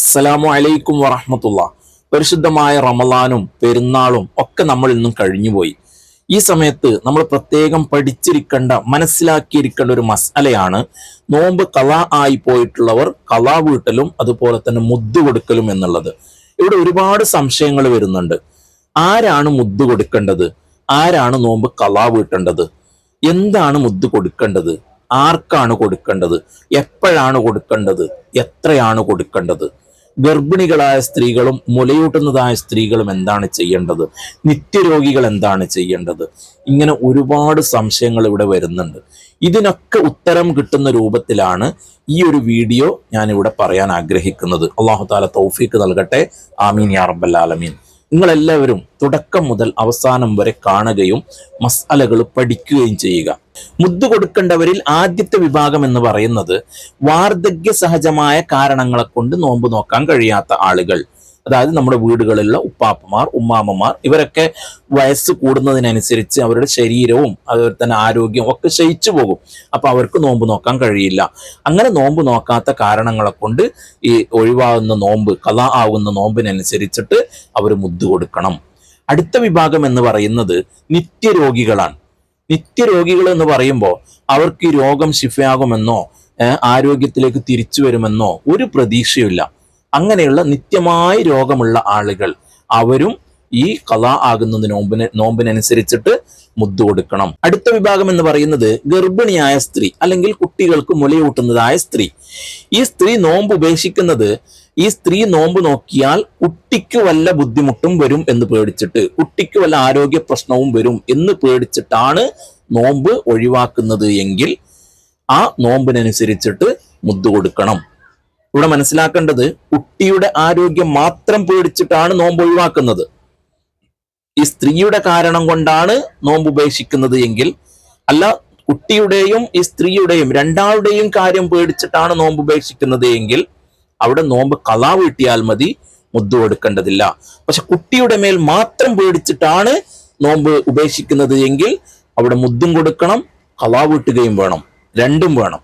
അസ്സലാമു അലൈക്കും വറഹ്മത്തുള്ളാ. പരിശുദ്ധമായ റമളാനും പെരുന്നാളും ഒക്കെ നമ്മൾ ഇന്നും കഴിഞ്ഞുപോയി. ഈ സമയത്ത് നമ്മൾ പ്രത്യേകം പഠിച്ചിരിക്കേണ്ട, മനസ്സിലാക്കിയിരിക്കേണ്ട ഒരു മസലയാണ് നോമ്പ് ഖളാ ആയി പോയിട്ടുള്ളവർ ഖളാ വീട്ടലും അതുപോലെ തന്നെ മുദ്ദ് കൊടുക്കലും എന്നുള്ളത്. ഇവിടെ ഒരുപാട് സംശയങ്ങൾ വരുന്നുണ്ട്. ആരാണ് മുദ്ദ് കൊടുക്കേണ്ടത്? ആരാണ് നോമ്പ് ഖളാ വീട്ടേണ്ടത്? എന്താണ് മുദ്ദ് കൊടുക്കേണ്ടത്? ആർക്കാണ് കൊടുക്കേണ്ടത്? എപ്പോഴാണ് കൊടുക്കേണ്ടത്? എത്രയാണ് കൊടുക്കേണ്ടത്? ഗർഭിണികളായ സ്ത്രീകളും മുലയൂട്ടുന്നതായ സ്ത്രീകളും എന്താണ് ചെയ്യേണ്ടത്? നിത്യരോഗികൾ എന്താണ് ചെയ്യേണ്ടത്? ഇങ്ങനെ ഒരുപാട് സംശയങ്ങൾ ഇവിടെ വരുന്നുണ്ട്. ഇതിനൊക്കെ ഉത്തരം കിട്ടുന്ന രൂപത്തിലാണ് ഈ ഒരു വീഡിയോ ഞാൻ ഇവിടെ പറയാൻ ആഗ്രഹിക്കുന്നത്. അല്ലാഹു തആല തൗഫീഖ് നൽകട്ടെ. ആമീൻ യാ റബ്ബൽ ആലമീൻ. നിങ്ങളെല്ലാവരും തുടക്കം മുതൽ അവസാനം വരെ കാണുകയും മസ്അലകൾ പഠിക്കുകയും ചെയ്യുക. മുദ്ദ് കൊടുക്കേണ്ടവരിൽ ആദ്യത്തെ വിഭാഗം എന്ന് പറയുന്നത് വാർദ്ധക്യ സഹജമായ കാരണങ്ങളെ കൊണ്ട് നോമ്പ് നോക്കാൻ കഴിയാത്ത ആളുകൾ. അതായത് നമ്മുടെ വീടുകളിലുള്ള ഉപ്പാപ്പമാർ, ഉമ്മാമ്മമാർ, ഇവരൊക്കെ വയസ്സ് കൂടുന്നതിനനുസരിച്ച് അവരുടെ ശരീരവും അതുപോലെ തന്നെ ആരോഗ്യവും ഒക്കെ ക്ഷയിച്ചു പോകും. അപ്പൊ അവർക്ക് നോമ്പ് നോക്കാൻ കഴിയില്ല. അങ്ങനെ നോമ്പ് നോക്കാത്ത കാരണങ്ങളെ കൊണ്ട് ഈ ഒഴിവാകുന്ന നോമ്പ്, ഖളാ ആവുന്ന നോമ്പിനനുസരിച്ചിട്ട് അവർ മുദ്ദ് കൊടുക്കണം. അടുത്ത വിഭാഗം എന്ന് പറയുന്നത് നിത്യരോഗികളാണ്. നിത്യരോഗികൾ എന്ന് പറയുമ്പോൾ അവർക്ക് ഈ രോഗം ശിഫയാകുമെന്നോ ആരോഗ്യത്തിലേക്ക് തിരിച്ചു വരുമെന്നോ ഒരു പ്രതീക്ഷയില്ല. അങ്ങനെയുള്ള നിത്യമായ രോഗമുള്ള ആളുകൾ അവരും ഈ ഖളാ ആകുന്ന നോമ്പിനനുസരിച്ചിട്ട് മുദ്ദ് കൊടുക്കണം. അടുത്ത വിഭാഗം എന്ന് പറയുന്നത് ഗർഭിണിയായ സ്ത്രീ അല്ലെങ്കിൽ കുട്ടികൾക്ക് മുലയൂട്ടുന്നതായ സ്ത്രീ. ഈ സ്ത്രീ നോമ്പ് ഉപേക്ഷിക്കുന്നത് ഈ സ്ത്രീ നോമ്പ് നോക്കിയാൽ കുട്ടിക്ക് വല്ല ബുദ്ധിമുട്ടും വരും എന്ന് പേടിച്ചിട്ട്, കുട്ടിക്ക് വല്ല ആരോഗ്യ പ്രശ്നവും വരും എന്ന് പേടിച്ചിട്ടാണ് നോമ്പ് ഒഴിവാക്കുന്നത് എങ്കിൽ ആ നോമ്പിനനുസരിച്ചിട്ട് മുദ്ദ് കൊടുക്കണം. ഇവിടെ മനസ്സിലാക്കേണ്ടത്, കുട്ടിയുടെ ആരോഗ്യം മാത്രം പേടിച്ചിട്ടാണ് നോമ്പ് ഒഴിവാക്കുന്നത്. ഈ സ്ത്രീയുടെ കാരണം കൊണ്ടാണ് നോമ്പ് ഉപേക്ഷിക്കുന്നത് എങ്കിൽ, അല്ല കുട്ടിയുടെയും ഈ സ്ത്രീയുടെയും രണ്ടാളുടെയും കാര്യം പേടിച്ചിട്ടാണ് നോമ്പ് ഉപേക്ഷിക്കുന്നത് എങ്കിൽ അവിടെ നോമ്പ് ഖളാ വീട്ടിയാൽ മതി, മുദ്ദ് കൊടുക്കേണ്ടതില്ല. പക്ഷെ കുട്ടിയുടെ മേൽ മാത്രം പേടിച്ചിട്ടാണ് നോമ്പ് ഉപേക്ഷിക്കുന്നത് എങ്കിൽ അവിടെ മുദ്ദും കൊടുക്കണം, ഖളാ വീട്ടുകയും വേണം, രണ്ടും വേണം.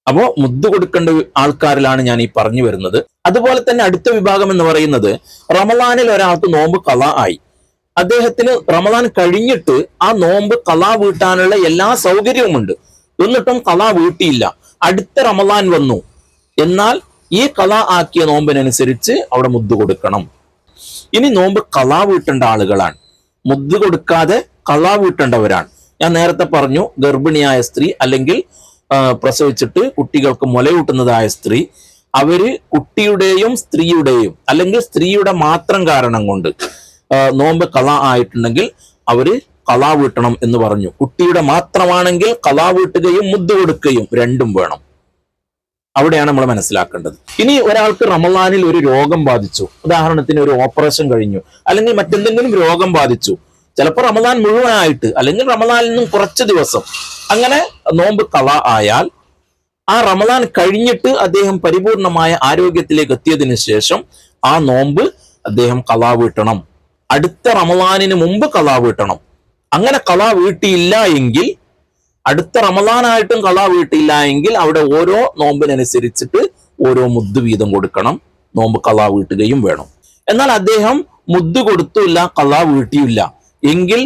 അപ്പോ മുദ്ദ് കൊടുക്കേണ്ട ആൾക്കാരിലാണ് ഞാൻ ഈ പറഞ്ഞു വരുന്നത്. അതുപോലെ തന്നെ അടുത്ത വിഭാഗം എന്ന് പറയുന്നത് റമളാനിൽ ഒരാൾക്ക് നോമ്പ് ഖളാ ആയി, അദ്ദേഹത്തിന് റമളാൻ കഴിഞ്ഞിട്ട് ആ നോമ്പ് ഖളാ വീട്ടാനുള്ള എല്ലാ സൗകര്യവുമുണ്ട്, എന്നിട്ടും ഖളാ വീട്ടിയില്ല. അടുത്ത റമളാൻ വന്നു, എന്നാൽ ഈ ഖളാ ആക്കിയ നോമ്പിനനുസരിച്ച് അവിടെ മുദ്ദ് കൊടുക്കണം. ഇനി നോമ്പ് ഖളാ വീട്ടേണ്ട ആളുകളാണ്, മുദ്ദ് കൊടുക്കാതെ ഖളാ വീട്ടേണ്ടവരാണ്. ഞാൻ നേരത്തെ പറഞ്ഞു, ഗർഭിണിയായ സ്ത്രീ അല്ലെങ്കിൽ പ്രസവിച്ചിട്ട് കുട്ടികൾക്ക് മുലയൂട്ടുന്നതായ സ്ത്രീ, അവര് കുട്ടിയുടെയും സ്ത്രീയുടെയും അല്ലെങ്കിൽ സ്ത്രീയുടെ മാത്രം കാരണം കൊണ്ട് നോമ്പ് ഖളാ ആയിട്ടുണ്ടെങ്കിൽ അവര് ഖളാ വീട്ടണം എന്ന് പറഞ്ഞു. കുട്ടിയുടെ മാത്രമാണെങ്കിൽ ഖളാ വീട്ടുകയും മുദ്ദ് കൊടുക്കുകയും രണ്ടും വേണം. അവിടെയാണ് നമ്മൾ മനസ്സിലാക്കേണ്ടത്. ഇനി ഒരാൾക്ക് റമളാനിൽ ഒരു രോഗം ബാധിച്ചു, ഉദാഹരണത്തിന് ഒരു ഓപ്പറേഷൻ കഴിഞ്ഞു, അല്ലെങ്കിൽ മറ്റെന്തെങ്കിലും രോഗം ബാധിച്ചു, ചിലപ്പോൾ റമളാൻ മുഴുവനായിട്ട് അല്ലെങ്കിൽ റമളാനിൽ നിന്നും കുറച്ച് ദിവസം അങ്ങനെ നോമ്പ് ഖളാ ആയാൽ ആ റമളാൻ കഴിഞ്ഞിട്ട് അദ്ദേഹം പരിപൂർണമായ ആരോഗ്യത്തിലേക്ക് എത്തിയതിനു ശേഷം ആ നോമ്പ് അദ്ദേഹം ഖളാ വീട്ടണം. അടുത്ത റമളാനിന് മുമ്പ് ഖളാ വീട്ടണം. അങ്ങനെ ഖളാ വീട്ടിയില്ല എങ്കിൽ, അടുത്ത റമളാനായിട്ടും ഖളാ വീട്ടിയില്ല എങ്കിൽ അവിടെ ഓരോ നോമ്പിനനുസരിച്ചിട്ട് ഓരോ മുദ്ദ് വീതം കൊടുക്കണം, നോമ്പ് ഖളാ വീട്ടുകയും വേണം. എന്നാൽ അദ്ദേഹം മുദ്ദ് കൊടുത്തില്ല, ഖളാ വീട്ടിയില്ല എങ്കിൽ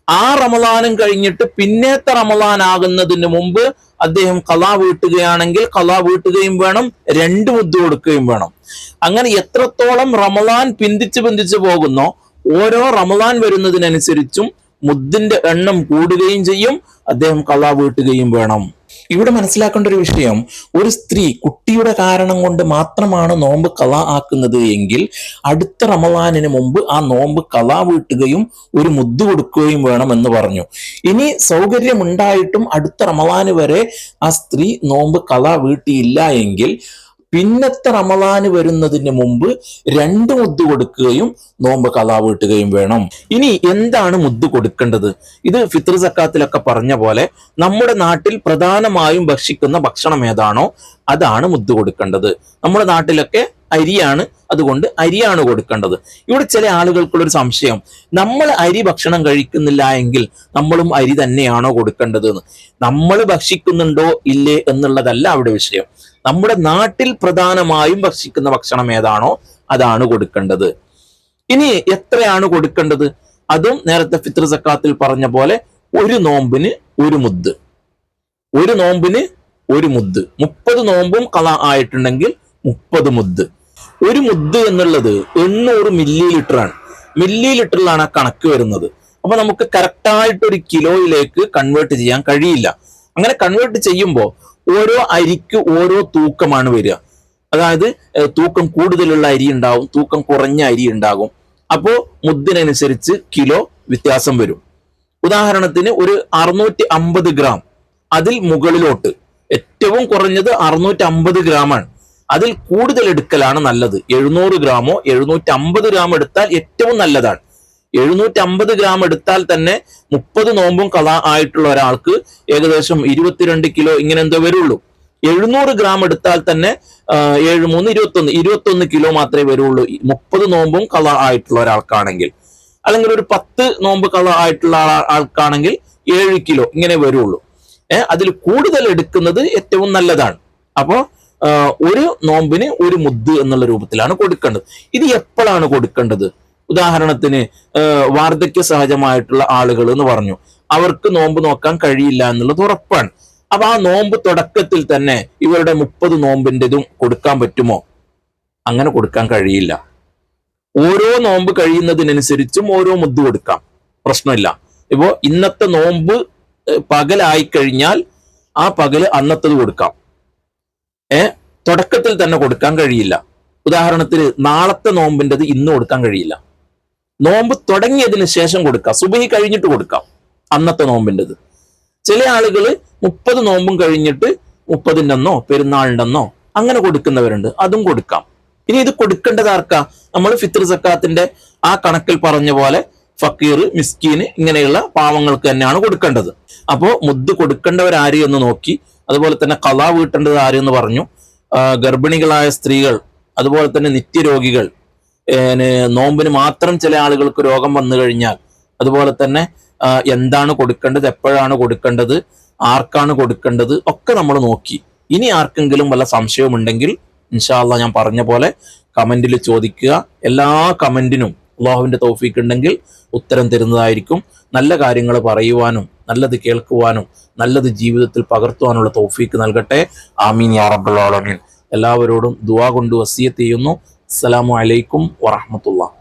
ആ റമളാനും കഴിഞ്ഞിട്ട് പിന്നത്തെ റമളാൻ ആകുന്നതിന് മുമ്പ് അദ്ദേഹം ഖളാ വീട്ടുകയാണെങ്കിൽ ഖളാ വീട്ടുകയും വേണം, രണ്ട് മുദ്ദ് കൊടുക്കുകയും വേണം. അങ്ങനെ എത്രത്തോളം റമളാൻ പിന്തിച്ച് പോകുന്നോ ഓരോ റമളാൻ വരുന്നതിനനുസരിച്ചും മുദ്ദിന്റെ എണ്ണം കൂടുകയും ചെയ്യും, അദ്ദേഹം ഖളാ വീട്ടുകയും വേണം. ഇവിടെ മനസ്സിലാക്കേണ്ട ഒരു വിഷയം, ഒരു സ്ത്രീ കുട്ടിയുടെ കാരണം കൊണ്ട് മാത്രമാണ് നോമ്പ് ഖളാ ആക്കുന്നത് എങ്കിൽ അടുത്ത റമളാനിന് മുമ്പ് ആ നോമ്പ് ഖളാ വീട്ടുകയും ഒരു മുദ്ദ് കൊടുക്കുകയും വേണം എന്ന് പറഞ്ഞു. ഇനി സൗകര്യമുണ്ടായിട്ടും അടുത്ത റമളാന് വരെ ആ സ്ത്രീ നോമ്പ് ഖളാ വീട്ടിയില്ല എങ്കിൽ പിന്നത്തെ റമളാന് വരുന്നതിന് മുമ്പ് രണ്ട് മുദ്ദ് കൊടുക്കുകയും നോമ്പ് ഖളാ വീട്ടുകയും വേണം. ഇനി എന്താണ് മുദ്ദ് കൊടുക്കേണ്ടത്? ഇത് ഫിത്ർ സക്കാത്തിലൊക്കെ പറഞ്ഞ പോലെ നമ്മുടെ നാട്ടിൽ പ്രധാനമായും ഭക്ഷിക്കുന്ന ഭക്ഷണം ഏതാണോ അതാണ് മുദ്ദ് കൊടുക്കേണ്ടത്. നമ്മുടെ നാട്ടിലൊക്കെ അരിയാണ്, അതുകൊണ്ട് അരിയാണ് കൊടുക്കേണ്ടത്. ഇവിടെ ചില ആളുകൾക്കുള്ളൊരു സംശയം, നമ്മൾ അരി ഭക്ഷണം കഴിക്കുന്നില്ല എങ്കിൽ നമ്മളും അരി തന്നെയാണോ കൊടുക്കേണ്ടത് എന്ന്. നമ്മൾ ഭക്ഷിക്കുന്നുണ്ടോ ഇല്ലേ എന്നുള്ളതല്ല അവിടെ വിഷയം. നമ്മുടെ നാട്ടിൽ പ്രധാനമായും ഭക്ഷിക്കുന്ന ഭക്ഷണം ഏതാണോ അതാണ് കൊടുക്കേണ്ടത്. ഇനി എത്രയാണ് കൊടുക്കേണ്ടത്? അതും നേരത്തെ ഫിത്ർ സക്കാത്തിൽ പറഞ്ഞ പോലെ ഒരു നോമ്പിന് ഒരു മുദ്ദ്, ഒരു നോമ്പിന് ഒരു മുദ്ദ്. 30 നോമ്പും ഖളാ ആയിട്ടുണ്ടെങ്കിൽ 30 മുദ്ദ്. ഒരു മുദ്ദ് എന്നുള്ളത് 800 മില്ലി ലിറ്ററാണ്. മില്ലി ലിറ്ററിലാണ് ആ കണക്ക് വരുന്നത്. അപ്പൊ നമുക്ക് കറക്റ്റായിട്ട് ഒരു കിലോയിലേക്ക് കൺവേർട്ട് ചെയ്യാൻ കഴിയില്ല. അങ്ങനെ കൺവേർട്ട് ചെയ്യുമ്പോൾ ഓരോ അരിക്ക് ഓരോ തൂക്കമാണ് വരിക. അതായത് തൂക്കം കൂടുതലുള്ള അരി ഉണ്ടാവും, തൂക്കം കുറഞ്ഞ അരി ഉണ്ടാകും. അപ്പോൾ മുദ്ദിനനുസരിച്ച് കിലോ വ്യത്യാസം വരും. ഉദാഹരണത്തിന് ഒരു 650 ഗ്രാം, അതിൽ മുകളിലോട്ട് ഏറ്റവും കുറഞ്ഞത് 650 ഗ്രാമാണ്. അതിൽ കൂടുതൽ എടുക്കലാണ് നല്ലത്. 700 ഗ്രാമോ 750 ഗ്രാം എടുത്താൽ ഏറ്റവും നല്ലതാണ്. 750 ഗ്രാം എടുത്താൽ തന്നെ 30 നോമ്പും ഖളാ ആയിട്ടുള്ള ഒരാൾക്ക് ഏകദേശം 22 കിലോ ഇങ്ങനെ എന്തോ വരുള്ളൂ. 700 ഗ്രാം എടുത്താൽ തന്നെ 7 3 21 കിലോ മാത്രമേ വരുള്ളൂ 30 നോമ്പും ഖളാ ആയിട്ടുള്ള ഒരാൾക്കാണെങ്കിൽ. അല്ലെങ്കിൽ ഒരു 10 നോമ്പ് ഖളാ ആയിട്ടുള്ള ആൾക്കാണെങ്കിൽ 7 കിലോ ഇങ്ങനെ വരുള്ളൂ. അതിൽ കൂടുതൽ എടുക്കുന്നത് ഏറ്റവും നല്ലതാണ്. അപ്പോൾ ഒരു നോമ്പിന് ഒരു മുദ്ദ് എന്നുള്ള രൂപത്തിലാണ് കൊടുക്കേണ്ടത്. ഇത് എപ്പോഴാണ് കൊടുക്കേണ്ടത്? ഉദാഹരണത്തിന് വാർദ്ധക്യ സഹജമായിട്ടുള്ള ആളുകൾ എന്ന് പറഞ്ഞു, അവർക്ക് നോമ്പ് നോക്കാൻ കഴിയില്ല എന്നുള്ളത് ഉറപ്പാണ്. അപ്പൊ ആ നോമ്പ് തുടക്കത്തിൽ തന്നെ ഇവരുടെ 30 നോമ്പിൻ്റെതും കൊടുക്കാൻ പറ്റുമോ? അങ്ങനെ കൊടുക്കാൻ കഴിയില്ല. ഓരോ നോമ്പ് കഴിയുന്നതിനനുസരിച്ചും ഓരോ മുദ്ദ് കൊടുക്കാം, പ്രശ്നമില്ല. ഇപ്പോ ഇന്നത്തെ നോമ്പ് പകലായി കഴിഞ്ഞാൽ ആ പകല് അന്നത്തത് കൊടുക്കാം. തുടക്കത്തിൽ തന്നെ കൊടുക്കാൻ കഴിയില്ല. ഉദാഹരണത്തിന് നാളത്തെ നോമ്പിൻ്റെത് ഇന്ന് കൊടുക്കാൻ കഴിയില്ല. നോമ്പ് തുടങ്ങിയതിന് ശേഷം കൊടുക്കാം, സുബഹി കഴിഞ്ഞിട്ട് കൊടുക്കാം അന്നത്തെ നോമ്പിൻ്റെത്. ചില ആളുകൾ 30 നോമ്പും കഴിഞ്ഞിട്ട് 30-ൻ്റെന്നോ പെരുന്നാളിൻ്റെന്നോ അങ്ങനെ കൊടുക്കുന്നവരുണ്ട്, അതും കൊടുക്കാം. ഇനി ഇത് കൊടുക്കേണ്ടത് ആർക്കാ? നമ്മൾ ഫിത്ർ സക്കാത്തിന്റെ ആ കണക്കിൽ പറഞ്ഞ പോലെ ഫക്കീർ, മിസ്കീന് ഇങ്ങനെയുള്ള പാവങ്ങൾക്ക് തന്നെയാണ് കൊടുക്കേണ്ടത്. അപ്പോൾ മുദ്ദ് കൊടുക്കേണ്ടവരാര് എന്ന് നോക്കി, അതുപോലെ തന്നെ ഖളാ വീട്ടേണ്ടത് ആര് എന്ന് പറഞ്ഞു. ഗർഭിണികളായ സ്ത്രീകൾ, അതുപോലെ തന്നെ നിത്യരോഗികൾ, നോമ്പിന് മാത്രം ചില ആളുകൾക്ക് രോഗം വന്നു കഴിഞ്ഞാൽ, അതുപോലെ തന്നെ എന്താണ് കൊടുക്കേണ്ടത്, എപ്പോഴാണ് കൊടുക്കേണ്ടത്, ആർക്കാണ് കൊടുക്കേണ്ടത് ഒക്കെ നമ്മൾ നോക്കി. ഇനി ആർക്കെങ്കിലും വല്ല സംശയമുണ്ടെങ്കിൽ ഇൻഷാ അല്ലാഹ് ഞാൻ പറഞ്ഞ പോലെ കമന്റിൽ ചോദിക്കുക. എല്ലാ കമന്റിനും അള്ളാഹുവിന്റെ തൗഫീഖ് ഉണ്ടെങ്കിൽ ഉത്തരം തരുന്നതായിരിക്കും. നല്ല കാര്യങ്ങൾ പറയുവാനും നല്ലത് കേൾക്കുവാനും നല്ലത് ജീവിതത്തിൽ പകർത്തുവാനുള്ള തൗഫീഖ് നൽകട്ടെ. ആമീൻ യാ റബ്ബൽ ആലമീൻ. എല്ലാവരോടും ദുആ കൊണ്ട് വസിയത്ത് ചെയ്യുന്നു. അസ്സലാമു അലൈക്കും വറഹ്മത്തുള്ളാഹി.